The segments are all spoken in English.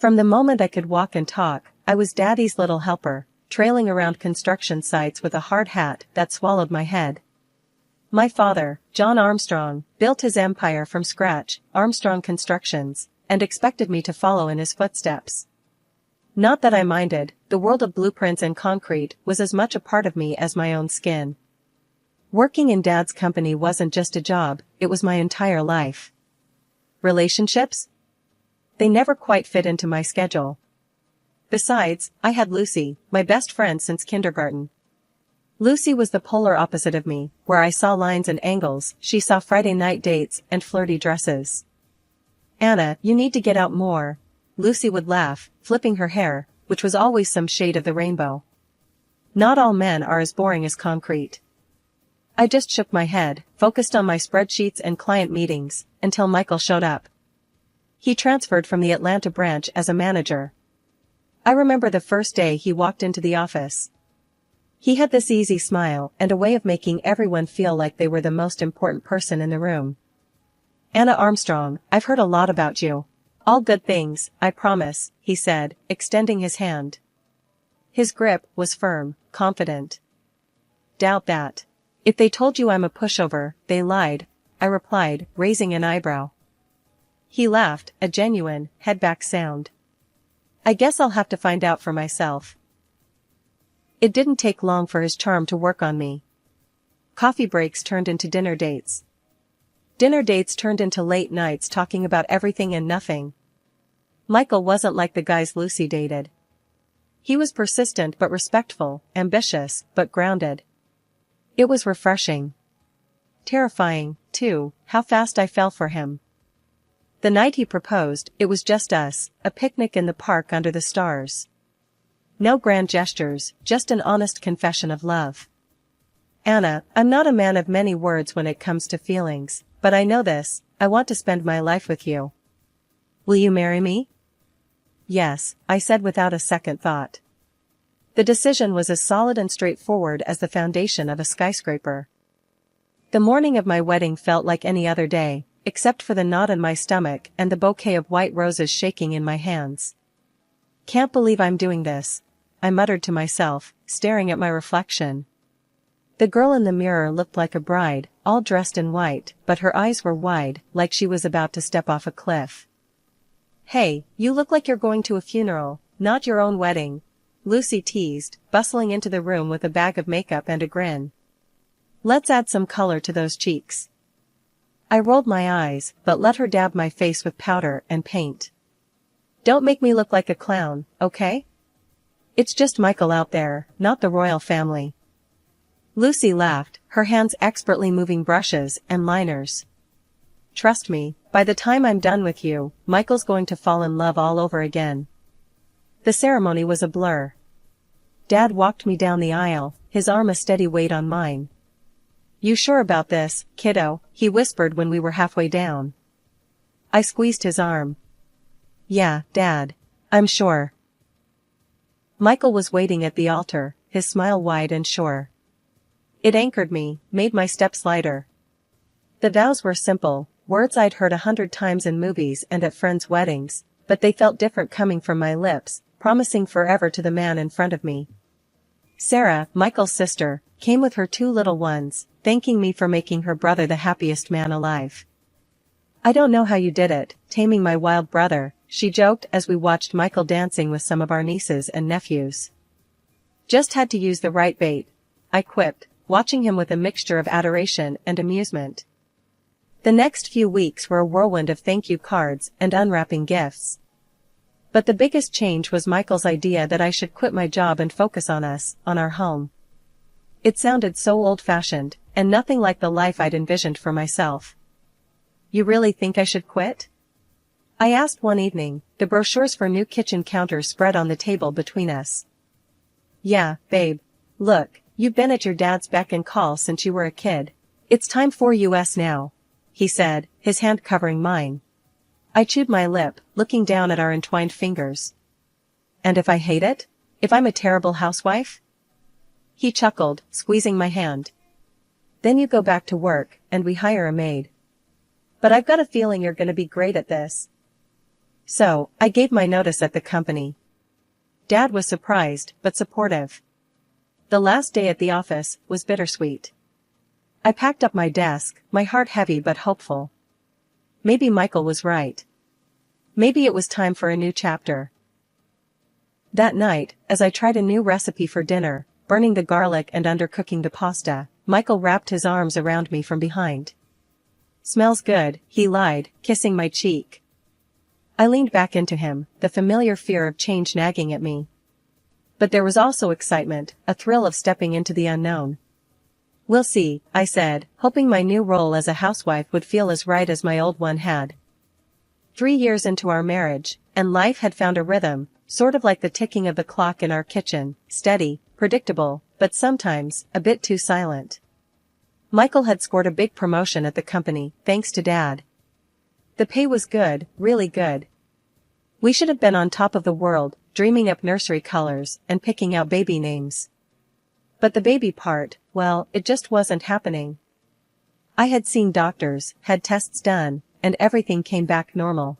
From the moment I could walk and talk, I was Daddy's little helper, trailing around construction sites with a hard hat that swallowed my head. My father, John Armstrong, built his empire from scratch, Armstrong Constructions, and expected me to follow in his footsteps. Not that I minded, the world of blueprints and concrete was as much a part of me as my own skin. Working in Dad's company wasn't just a job, it was my entire life. Relationships? They never quite fit into my schedule. Besides, I had Lucy, my best friend since kindergarten. Lucy was the polar opposite of me, where I saw lines and angles, she saw Friday night dates and flirty dresses. "Anna, you need to get out more," Lucy would laugh, flipping her hair, which was always some shade of the rainbow. Not all men are as boring as concrete. I just shook my head, focused on my spreadsheets and client meetings, until Michael showed up. He transferred from the Atlanta branch as a manager. I remember the first day he walked into the office. He had this easy smile and a way of making everyone feel like they were the most important person in the room. "Anna Armstrong, I've heard a lot about you. All good things, I promise," he said, extending his hand. His grip was firm, confident. "Doubt that. If they told you I'm a pushover, they lied," I replied, raising an eyebrow. He laughed, a genuine, head-back sound. "I guess I'll have to find out for myself." It didn't take long for his charm to work on me. Coffee breaks turned into dinner dates. Dinner dates turned into late nights talking about everything and nothing. Michael wasn't like the guys Lucy dated. He was persistent but respectful, ambitious but grounded. It was refreshing. Terrifying, too, how fast I fell for him. The night he proposed, it was just us, a picnic in the park under the stars. No grand gestures, just an honest confession of love. "Anna, I'm not a man of many words when it comes to feelings, but I know this, I want to spend my life with you. Will you marry me?" "Yes," I said without a second thought. The decision was as solid and straightforward as the foundation of a skyscraper. The morning of my wedding felt like any other day, except for the knot in my stomach and the bouquet of white roses shaking in my hands. "Can't believe I'm doing this," I muttered to myself, staring at my reflection. The girl in the mirror looked like a bride, all dressed in white, but her eyes were wide, like she was about to step off a cliff. "Hey, you look like you're going to a funeral, not your own wedding," Lucy teased, bustling into the room with a bag of makeup and a grin. "Let's add some color to those cheeks." I rolled my eyes, but let her dab my face with powder and paint. "Don't make me look like a clown, okay? It's just Michael out there, not the royal family." Lucy laughed, her hands expertly moving brushes and liners. "Trust me, by the time I'm done with you, Michael's going to fall in love all over again." The ceremony was a blur. Dad walked me down the aisle, his arm a steady weight on mine. "You sure about this, kiddo?" he whispered when we were halfway down. I squeezed his arm. "Yeah, Dad. I'm sure." Michael was waiting at the altar, his smile wide and sure. It anchored me, made my steps lighter. The vows were simple, words I'd heard 100 times in movies and at friends' weddings, but they felt different coming from my lips, promising forever to the man in front of me. Sarah, Michael's sister, came with her 2 little ones, thanking me for making her brother the happiest man alive. "I don't know how you did it, taming my wild brother," she joked as we watched Michael dancing with some of our nieces and nephews. "Just had to use the right bait," I quipped, watching him with a mixture of adoration and amusement. The next few weeks were a whirlwind of thank you cards and unwrapping gifts. But the biggest change was Michael's idea that I should quit my job and focus on us, on our home. It sounded so old-fashioned, and nothing like the life I'd envisioned for myself. "You really think I should quit?" I asked one evening, the brochures for new kitchen counters spread on the table between us. "Yeah, babe. Look, you've been at your dad's beck and call since you were a kid. It's time for us now," he said, his hand covering mine. I chewed my lip, looking down at our entwined fingers. "And if I hate it? If I'm a terrible housewife?" He chuckled, squeezing my hand. "Then you go back to work, and we hire a maid. But I've got a feeling you're gonna be great at this." So, I gave my notice at the company. Dad was surprised, but supportive. The last day at the office was bittersweet. I packed up my desk, my heart heavy but hopeful. Maybe Michael was right. Maybe it was time for a new chapter. That night, as I tried a new recipe for dinner, burning the garlic and undercooking the pasta, Michael wrapped his arms around me from behind. "Smells good," he lied, kissing my cheek. I leaned back into him, the familiar fear of change nagging at me. But there was also excitement, a thrill of stepping into the unknown. "We'll see," I said, hoping my new role as a housewife would feel as right as my old one had. 3 years into our marriage, and life had found a rhythm, sort of like the ticking of the clock in our kitchen, steady, predictable, but sometimes, a bit too silent. Michael had scored a big promotion at the company, thanks to Dad. The pay was good, really good. We should have been on top of the world, dreaming up nursery colors, and picking out baby names. But the baby part, well, it just wasn't happening. I had seen doctors, had tests done, and everything came back normal.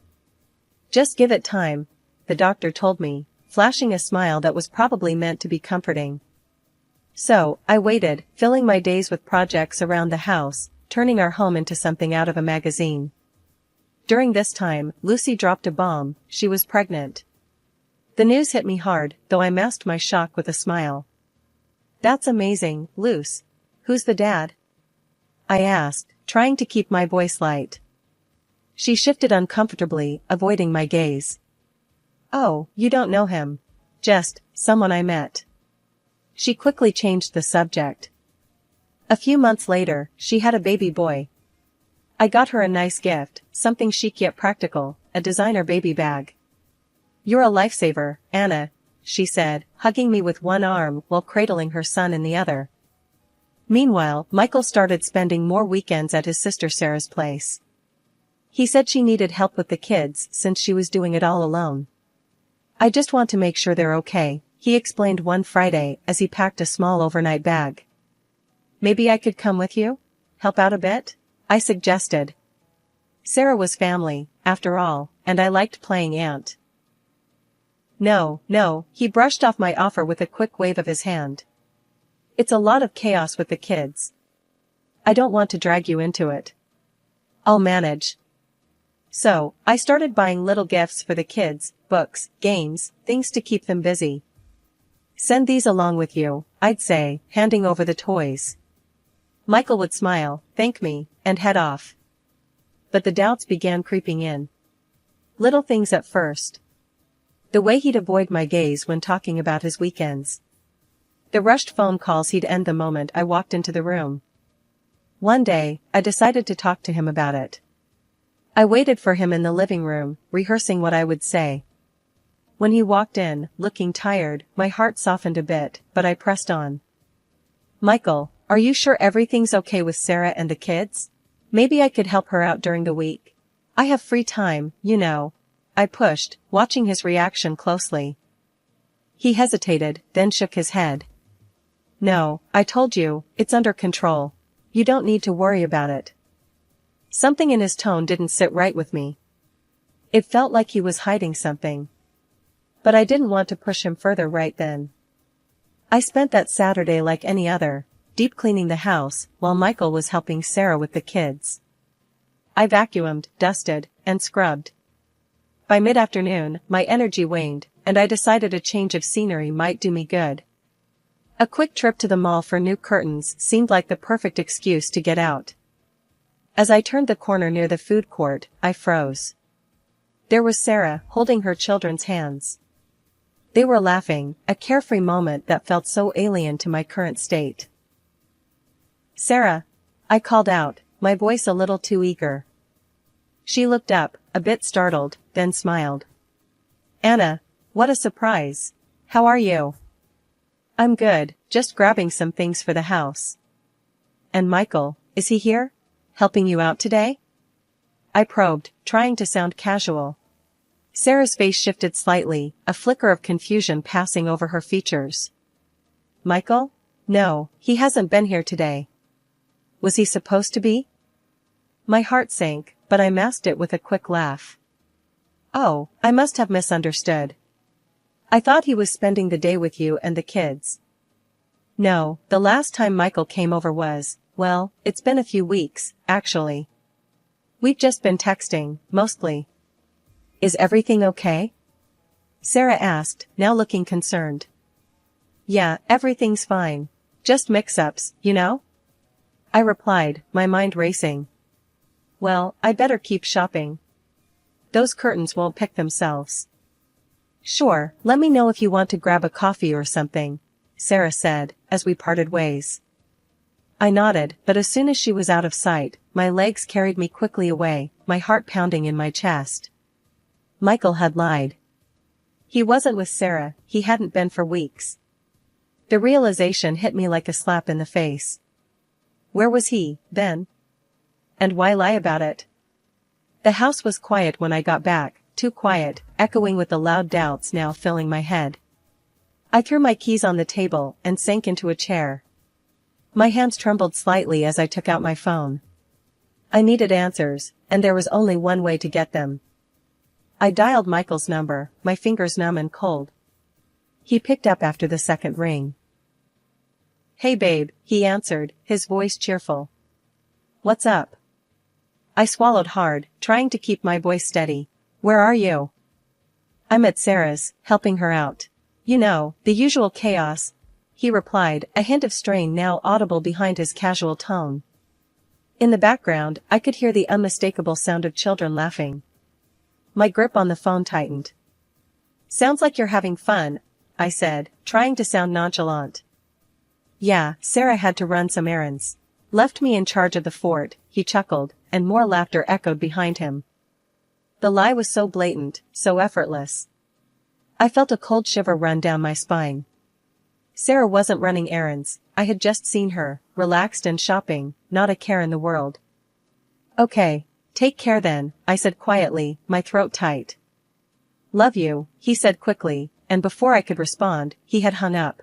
"Just give it time," the doctor told me, flashing a smile that was probably meant to be comforting. So, I waited, filling my days with projects around the house, turning our home into something out of a magazine. During this time, Lucy dropped a bomb. She was pregnant. The news hit me hard, though I masked my shock with a smile. "That's amazing, Luce. Who's the dad?" I asked, trying to keep my voice light. She shifted uncomfortably, avoiding my gaze. "Oh, you don't know him. Just, someone I met." She quickly changed the subject. A few months later, she had a baby boy. I got her a nice gift, something chic yet practical, a designer baby bag. "You're a lifesaver, Anna," she said, hugging me with one arm while cradling her son in the other. Meanwhile, Michael started spending more weekends at his sister Sarah's place. He said she needed help with the kids since she was doing it all alone. "I just want to make sure they're okay," he explained one Friday as he packed a small overnight bag. "Maybe I could come with you? Help out a bit?" I suggested. Sarah was family, after all, and I liked playing aunt. No, he brushed off my offer with a quick wave of his hand. "It's a lot of chaos with the kids. I don't want to drag you into it. I'll manage." So, I started buying little gifts for the kids, books, games, things to keep them busy. "Send these along with you," I'd say, handing over the toys. Michael would smile, thank me, and head off. But the doubts began creeping in. Little things at first. The way he'd avoid my gaze when talking about his weekends. The rushed phone calls he'd end the moment I walked into the room. One day, I decided to talk to him about it. I waited for him in the living room, rehearsing what I would say. When he walked in, looking tired, my heart softened a bit, but I pressed on. "Michael, are you sure everything's okay with Sarah and the kids? Maybe I could help her out during the week. I have free time, you know." I pushed, watching his reaction closely. He hesitated, then shook his head. "No, I told you, it's under control. You don't need to worry about it." Something in his tone didn't sit right with me. It felt like he was hiding something. But I didn't want to push him further right then. I spent that Saturday like any other, deep cleaning the house, while Michael was helping Sarah with the kids. I vacuumed, dusted, and scrubbed. By mid-afternoon, my energy waned, and I decided a change of scenery might do me good. A quick trip to the mall for new curtains seemed like the perfect excuse to get out. As I turned the corner near the food court, I froze. There was Sarah, holding her children's hands. They were laughing, a carefree moment that felt so alien to my current state. "Sarah," I called out, my voice a little too eager. She looked up, a bit startled, then smiled. "Anna, what a surprise. How are you?" "I'm good, just grabbing some things for the house." "And Michael, is he here? Helping you out today?" I probed, trying to sound casual. Sarah's face shifted slightly, a flicker of confusion passing over her features. "Michael? No, he hasn't been here today." "Was he supposed to be?" My heart sank, but I masked it with a quick laugh. Oh, I must have misunderstood. I thought he was spending the day with you and the kids. No, the last time Michael came over was, well, it's been a few weeks, actually. We've just been texting, mostly. Is everything okay? Sarah asked, now looking concerned. Yeah, everything's fine. Just mix-ups, you know? I replied, my mind racing. Well, I'd better keep shopping. Those curtains won't pick themselves. Sure, let me know if you want to grab a coffee or something, Sarah said, as we parted ways. I nodded, but as soon as she was out of sight, my legs carried me quickly away, my heart pounding in my chest. Michael had lied. He wasn't with Sarah, he hadn't been for weeks. The realization hit me like a slap in the face. Where was he, then? And why lie about it? The house was quiet when I got back, too quiet, echoing with the loud doubts now filling my head. I threw my keys on the table and sank into a chair. My hands trembled slightly as I took out my phone. I needed answers, and there was only one way to get them. I dialed Michael's number, my fingers numb and cold. He picked up after the second ring. Hey babe, he answered, his voice cheerful. What's up? I swallowed hard, trying to keep my voice steady. Where are you? I'm at Sarah's, helping her out. You know, the usual chaos, he replied, a hint of strain now audible behind his casual tone. In the background, I could hear the unmistakable sound of children laughing. My grip on the phone tightened. Sounds like you're having fun, I said, trying to sound nonchalant. Yeah, Sarah had to run some errands. Left me in charge of the fort, he chuckled, and more laughter echoed behind him. The lie was so blatant, so effortless. I felt a cold shiver run down my spine. Sarah wasn't running errands, I had just seen her, relaxed and shopping, not a care in the world. Okay, take care then, I said quietly, my throat tight. Love you, he said quickly, and before I could respond, he had hung up.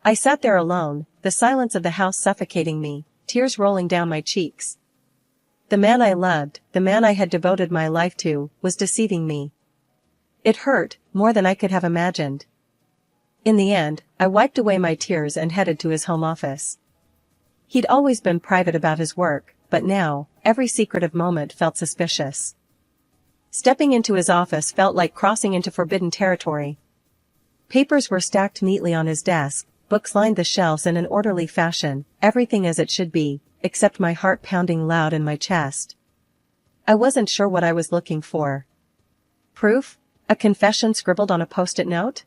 I sat there alone, the silence of the house suffocating me, tears rolling down my cheeks. The man I loved, the man I had devoted my life to, was deceiving me. It hurt, more than I could have imagined. In the end, I wiped away my tears and headed to his home office. He'd always been private about his work, but now, every secretive moment felt suspicious. Stepping into his office felt like crossing into forbidden territory. Papers were stacked neatly on his desk, books lined the shelves in an orderly fashion, everything as it should be, except my heart pounding loud in my chest. I wasn't sure what I was looking for. Proof? A confession scribbled on a post-it note?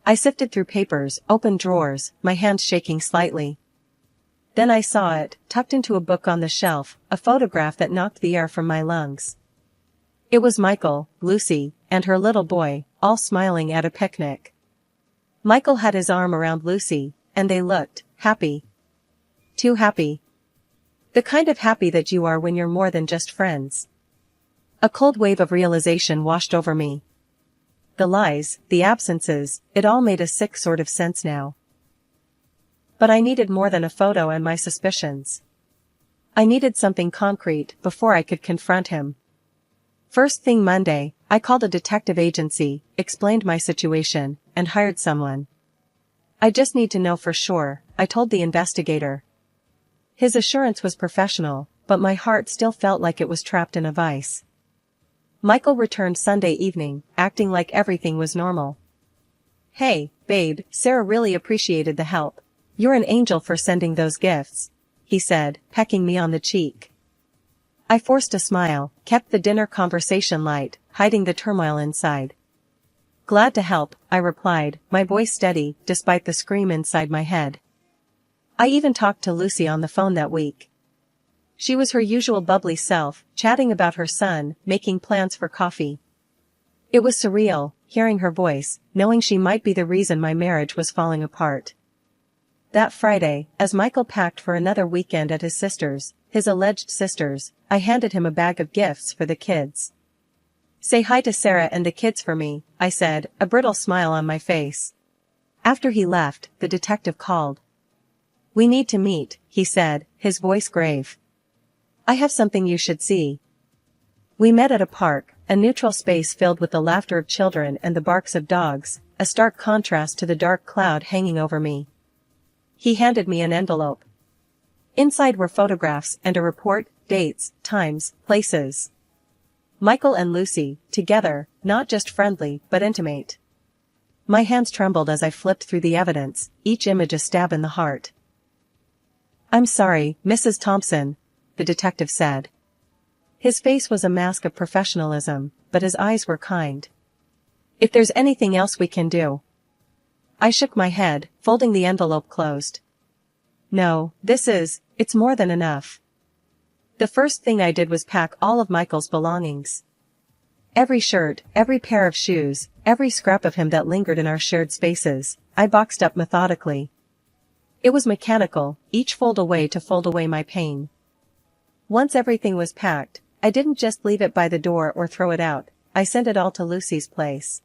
I sifted through papers, opened drawers, my hands shaking slightly. Then I saw it, tucked into a book on the shelf, a photograph that knocked the air from my lungs. It was Michael, Lucy, and her little boy, all smiling at a picnic. Michael had his arm around Lucy, and they looked happy. Too happy. The kind of happy that you are when you're more than just friends. A cold wave of realization washed over me. The lies, the absences, it all made a sick sort of sense now. But I needed more than a photo and my suspicions. I needed something concrete before I could confront him. First thing Monday, I called a detective agency, explained my situation, and hired someone. I just need to know for sure, I told the investigator. His assurance was professional, but my heart still felt like it was trapped in a vice. Michael returned Sunday evening, acting like everything was normal. Hey, babe, Sarah really appreciated the help. You're an angel for sending those gifts, he said, pecking me on the cheek. I forced a smile, kept the dinner conversation light, hiding the turmoil inside. Glad to help, I replied, my voice steady, despite the scream inside my head. I even talked to Lucy on the phone that week. She was her usual bubbly self, chatting about her son, making plans for coffee. It was surreal, hearing her voice, knowing she might be the reason my marriage was falling apart. That Friday, as Michael packed for another weekend at his sister's, his alleged sister's, I handed him a bag of gifts for the kids. Say hi to Sarah and the kids for me, I said, a brittle smile on my face. After he left, the detective called. We need to meet, he said, his voice grave. I have something you should see. We met at a park, a neutral space filled with the laughter of children and the barks of dogs, a stark contrast to the dark cloud hanging over me. He handed me an envelope. Inside were photographs and a report, dates, times, places. Michael and Lucy, together, not just friendly, but intimate. My hands trembled as I flipped through the evidence, each image a stab in the heart. "I'm sorry, Mrs. Thompson," the detective said. His face was a mask of professionalism, but his eyes were kind. "If there's anything else we can do." I shook my head, folding the envelope closed. "No, it's more than enough." The first thing I did was pack all of Michael's belongings. Every shirt, every pair of shoes, every scrap of him that lingered in our shared spaces, I boxed up methodically. It was mechanical, each fold away my pain. Once everything was packed, I didn't just leave it by the door or throw it out, I sent it all to Lucy's place.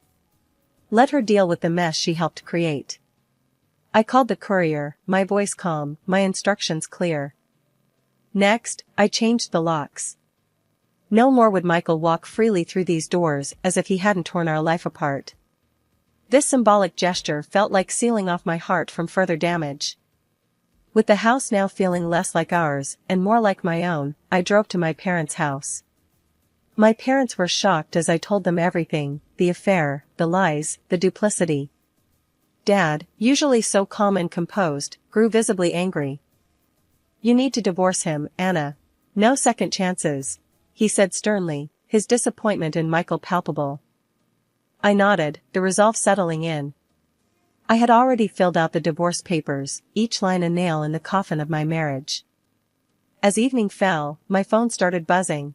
Let her deal with the mess she helped create. I called the courier, my voice calm, my instructions clear. Next, I changed the locks. No more would Michael walk freely through these doors as if he hadn't torn our life apart. This symbolic gesture felt like sealing off my heart from further damage. With the house now feeling less like ours and more like my own, I drove to my parents' house. My parents were shocked as I told them everything, the affair, the lies, the duplicity. Dad, usually so calm and composed, grew visibly angry. "You need to divorce him, Anna. No second chances," he said sternly, his disappointment in Michael palpable. I nodded, the resolve settling in. I had already filled out the divorce papers, each line a nail in the coffin of my marriage. As evening fell, my phone started buzzing.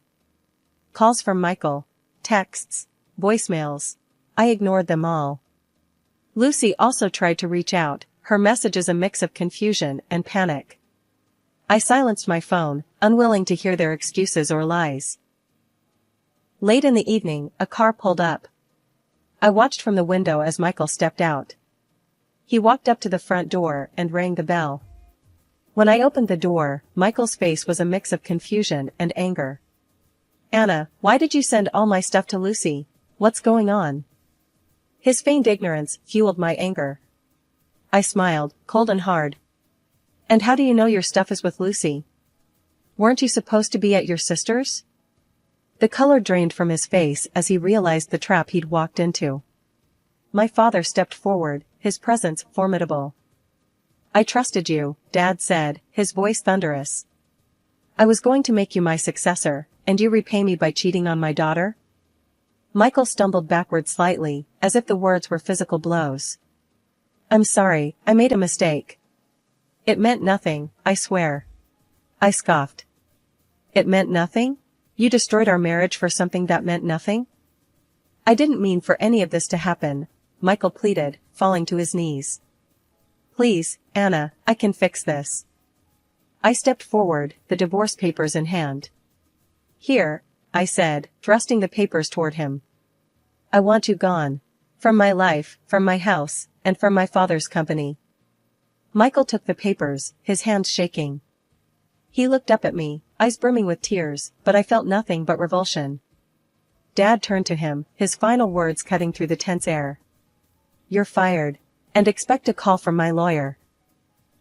Calls from Michael. Texts. Voicemails. I ignored them all. Lucy also tried to reach out, her messages a mix of confusion and panic. I silenced my phone, unwilling to hear their excuses or lies. Late in the evening, a car pulled up. I watched from the window as Michael stepped out. He walked up to the front door and rang the bell. When I opened the door, Michael's face was a mix of confusion and anger. "Anna, why did you send all my stuff to Lucy? What's going on?" His feigned ignorance fueled my anger. I smiled, cold and hard. "And how do you know your stuff is with Lucy? Weren't you supposed to be at your sister's?" The color drained from his face as he realized the trap he'd walked into. My father stepped forward, his presence formidable. "I trusted you," Dad said, his voice thunderous. "I was going to make you my successor, and you repay me by cheating on my daughter?" Michael stumbled backward slightly, as if the words were physical blows. "I'm sorry, I made a mistake." "It meant nothing, I swear." I scoffed. "It meant nothing? You destroyed our marriage for something that meant nothing?" "I didn't mean for any of this to happen," Michael pleaded, falling to his knees. "Please, Anna, I can fix this." I stepped forward, the divorce papers in hand. "Here," I said, thrusting the papers toward him. "I want you gone. From my life, from my house, and from my father's company." Michael took the papers, his hands shaking. He looked up at me, eyes brimming with tears, but I felt nothing but revulsion. Dad turned to him, his final words cutting through the tense air. "You're fired. And expect a call from my lawyer.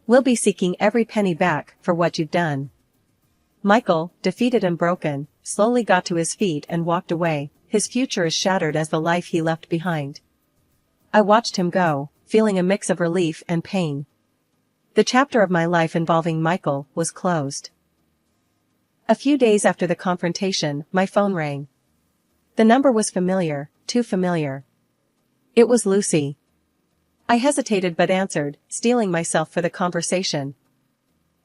We'll be seeking every penny back for what you've done." Michael, defeated and broken, slowly got to his feet and walked away, his future as shattered as the life he left behind. I watched him go, feeling a mix of relief and pain. The chapter of my life involving Michael was closed. A few days after the confrontation, my phone rang. The number was familiar, too familiar. It was Lucy. I hesitated but answered, steeling myself for the conversation.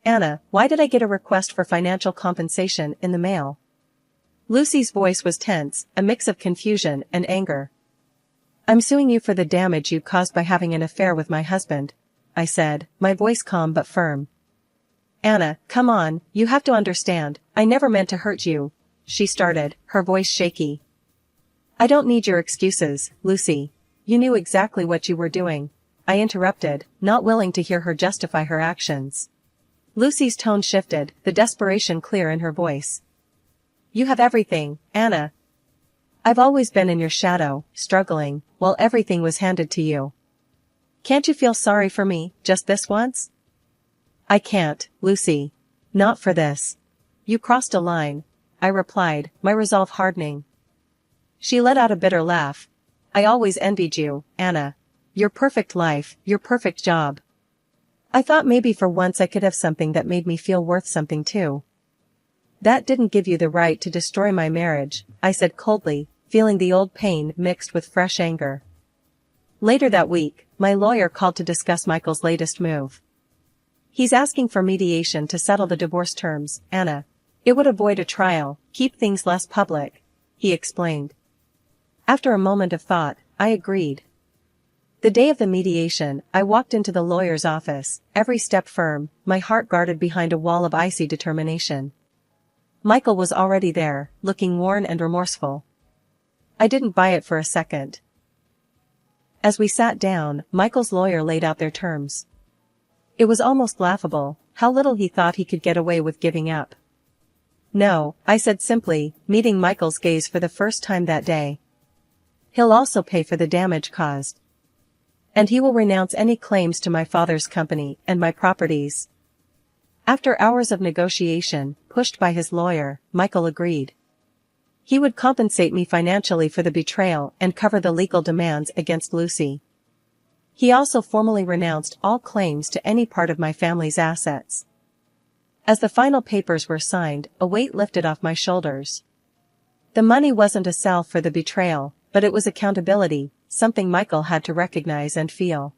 "Anna, why did I get a request for financial compensation in the mail?" Lucy's voice was tense, a mix of confusion and anger. "I'm suing you for the damage you caused by having an affair with my husband," I said, my voice calm but firm. "Anna, come on, you have to understand, I never meant to hurt you," she started, her voice shaky. "I don't need your excuses, Lucy. You knew exactly what you were doing," I interrupted, not willing to hear her justify her actions. Lucy's tone shifted, the desperation clear in her voice. "You have everything, Anna." I've always been in your shadow, struggling, while everything was handed to you. Can't you feel sorry for me, just this once? I can't, Lucy. Not for this. You crossed a line, I replied, my resolve hardening. She let out a bitter laugh. I always envied you, Anna. Your perfect life, your perfect job. I thought maybe for once I could have something that made me feel worth something too. That didn't give you the right to destroy my marriage, I said coldly, feeling the old pain mixed with fresh anger. Later that week, my lawyer called to discuss Michael's latest move. He's asking for mediation to settle the divorce terms, Anna. It would avoid a trial, keep things less public, he explained. After a moment of thought, I agreed. The day of the mediation, I walked into the lawyer's office, every step firm, my heart guarded behind a wall of icy determination. Michael was already there, looking worn and remorseful. I didn't buy it for a second. As we sat down, Michael's lawyer laid out their terms. It was almost laughable, how little he thought he could get away with giving up. No, I said simply, meeting Michael's gaze for the first time that day. He'll also pay for the damage caused. And he will renounce any claims to my father's company and my properties. After hours of negotiation, pushed by his lawyer, Michael agreed. He would compensate me financially for the betrayal and cover the legal demands against Lucy. He also formally renounced all claims to any part of my family's assets. As the final papers were signed, a weight lifted off my shoulders. The money wasn't a salve for the betrayal, but it was accountability, something Michael had to recognize and feel.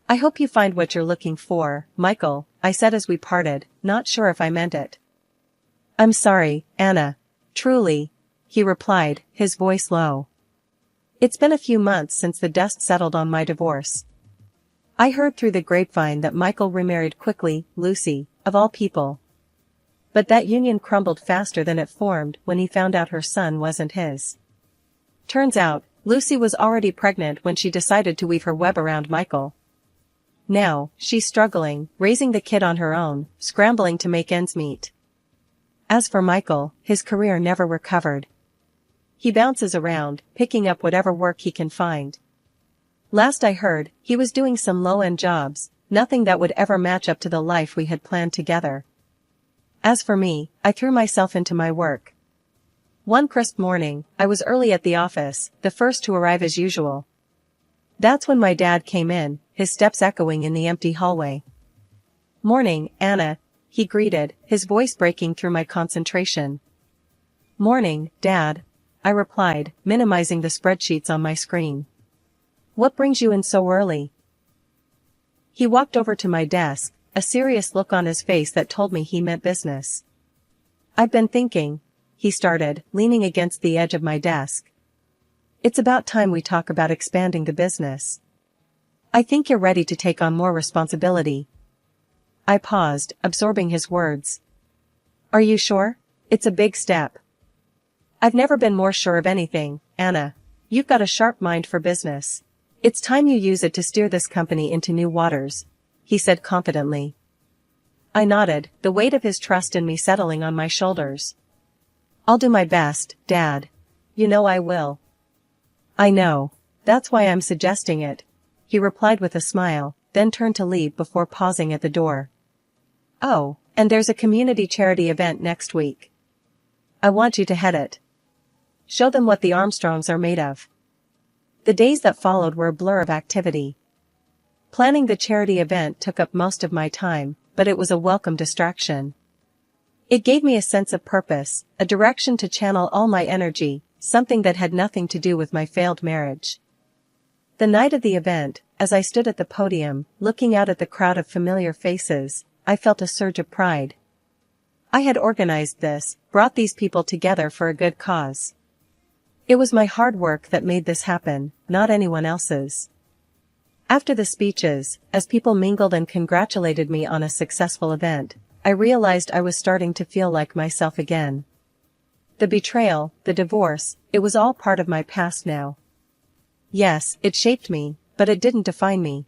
I hope you find what you're looking for, Michael, I said as we parted, not sure if I meant it. I'm sorry, Anna. Truly, he replied, his voice low. It's been a few months since the dust settled on my divorce. I heard through the grapevine that Michael remarried quickly, Lucy, of all people. But that union crumbled faster than it formed when he found out her son wasn't his. Turns out, Lucy was already pregnant when she decided to weave her web around Michael. Now, she's struggling, raising the kid on her own, scrambling to make ends meet. As for Michael, his career never recovered. He bounces around, picking up whatever work he can find. Last I heard, he was doing some low-end jobs, nothing that would ever match up to the life we had planned together. As for me, I threw myself into my work. One crisp morning, I was early at the office, the first to arrive as usual. That's when my dad came in, his steps echoing in the empty hallway. Morning, Anna, he greeted, his voice breaking through my concentration. Morning, Dad, I replied, minimizing the spreadsheets on my screen. What brings you in so early? He walked over to my desk, a serious look on his face that told me he meant business. I've been thinking, he started, leaning against the edge of my desk. It's about time we talk about expanding the business. I think you're ready to take on more responsibility. I paused, absorbing his words. Are you sure? It's a big step. I've never been more sure of anything, Anna. You've got a sharp mind for business. It's time you use it to steer this company into new waters, he said confidently. I nodded, the weight of his trust in me settling on my shoulders. I'll do my best, Dad. You know I will. I know. That's why I'm suggesting it, he replied with a smile, then turned to leave before pausing at the door. Oh, and there's a community charity event next week. I want you to head it. Show them what the Armstrongs are made of. The days that followed were a blur of activity. Planning the charity event took up most of my time, but it was a welcome distraction. It gave me a sense of purpose, a direction to channel all my energy, something that had nothing to do with my failed marriage. The night of the event, as I stood at the podium, looking out at the crowd of familiar faces, I felt a surge of pride. I had organized this, brought these people together for a good cause. It was my hard work that made this happen, not anyone else's. After the speeches, as people mingled and congratulated me on a successful event, I realized I was starting to feel like myself again. The betrayal, the divorce, it was all part of my past now. Yes, it shaped me, but it didn't define me.